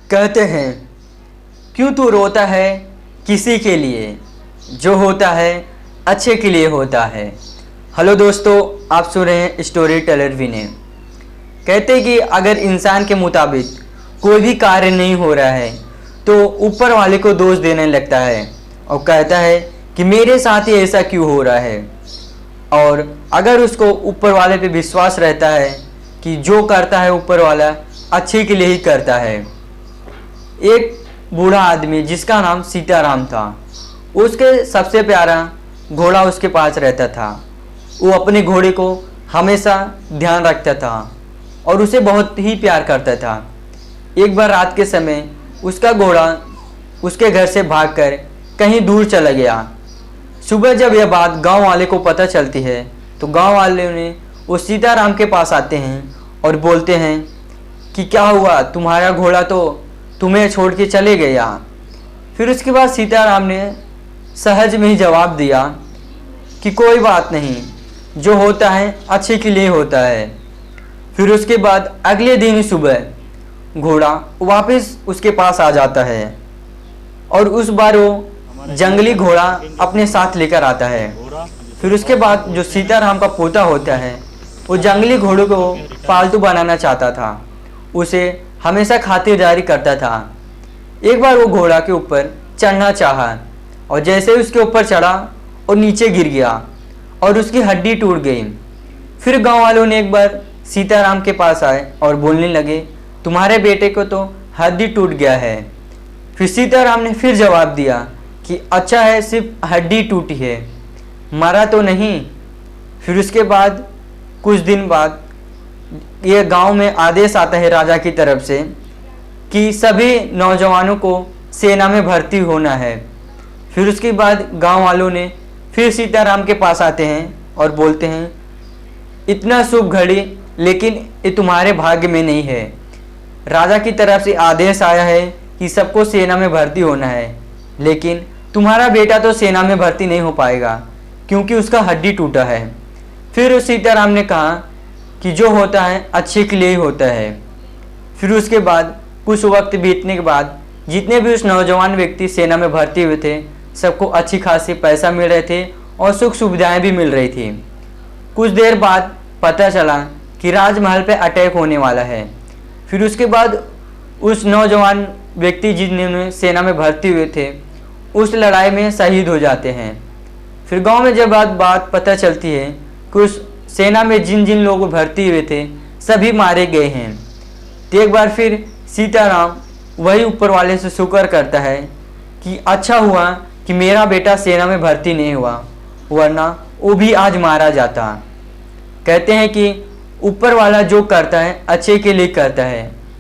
कहते हैं क्यों तू रोता है किसी के लिए, जो होता है अच्छे के लिए होता है। हेलो दोस्तों, आप सुन रहे हैं स्टोरी टेलर विनय। कहते हैं कि अगर इंसान के मुताबिक कोई भी कार्य नहीं हो रहा है तो ऊपर वाले को दोष देने लगता है और कहता है कि मेरे साथ ही ऐसा क्यों हो रहा है। और अगर उसको ऊपर वाले पे विश्वास रहता है कि जो करता है ऊपर वाला अच्छे के लिए ही करता है। एक बूढ़ा आदमी जिसका नाम सीताराम था, उसके सबसे प्यारा घोड़ा उसके पास रहता था। वो अपने घोड़े को हमेशा ध्यान रखता था और उसे बहुत ही प्यार करता था। एक बार रात के समय उसका घोड़ा उसके घर से भागकर कहीं दूर चला गया। सुबह जब यह बात गांव वाले को पता चलती है तो गांव वाले ने वो सीताराम के पास आते हैं और बोलते हैं कि क्या हुआ, तुम्हारा घोड़ा तो तुम्हें छोड़ के चले गया। फिर उसके बाद सीताराम ने सहज में ही जवाब दिया कि कोई बात नहीं, जो होता है अच्छे के लिए होता है। फिर उसके बाद अगले दिन सुबह घोड़ा वापस उसके पास आ जाता है और उस बार वो जंगली घोड़ा अपने साथ लेकर आता है। फिर उसके बाद जो सीताराम का पोता होता है वो जंगली घोड़ों को पालतू बनाना चाहता था, उसे हमेशा खातिरदारी करता था। एक बार वो घोड़ा के ऊपर चढ़ना चाहा और जैसे ही उसके ऊपर चढ़ा और नीचे गिर गया और उसकी हड्डी टूट गई। फिर गांव वालों ने एक बार सीताराम के पास आए और बोलने लगे, तुम्हारे बेटे को तो हड्डी टूट गया है। फिर सीताराम ने फिर जवाब दिया कि अच्छा है, सिर्फ हड्डी टूटी है, मरा तो नहीं। फिर उसके बाद कुछ दिन बाद ये गांव में आदेश आता है राजा की तरफ से कि सभी नौजवानों को सेना में भर्ती होना है। फिर उसके बाद गांव वालों ने फिर सीताराम के पास आते हैं और बोलते हैं, इतना शुभ घड़ी लेकिन ये तुम्हारे भाग्य में नहीं है। राजा की तरफ से आदेश आया है कि सबको सेना में भर्ती होना है, लेकिन तुम्हारा बेटा तो सेना में भर्ती नहीं हो पाएगा क्योंकि उसका हड्डी टूटा है। फिर सीताराम ने कहा कि जो होता है अच्छे के लिए ही होता है। फिर उसके बाद कुछ वक्त बीतने के बाद जितने भी उस नौजवान व्यक्ति सेना में भर्ती हुए थे सबको अच्छी खासी पैसा मिल रहे थे और सुख सुविधाएं भी मिल रही थी। कुछ देर बाद पता चला कि राजमहल पे अटैक होने वाला है। फिर उसके बाद उस नौजवान व्यक्ति जिन्होंने सेना में भर्ती हुए थे उस लड़ाई में शहीद हो जाते हैं। फिर गांव में जब बात पता चलती है कि उस सेना में जिन जिन लोग भर्ती हुए थे सभी मारे गए हैं, तो एक बार फिर सीताराम वही ऊपर वाले से शुक्र करता है कि अच्छा हुआ कि मेरा बेटा सेना में भर्ती नहीं हुआ, वरना वो भी आज मारा जाता। कहते हैं कि ऊपर वाला जो करता है अच्छे के लिए करता है,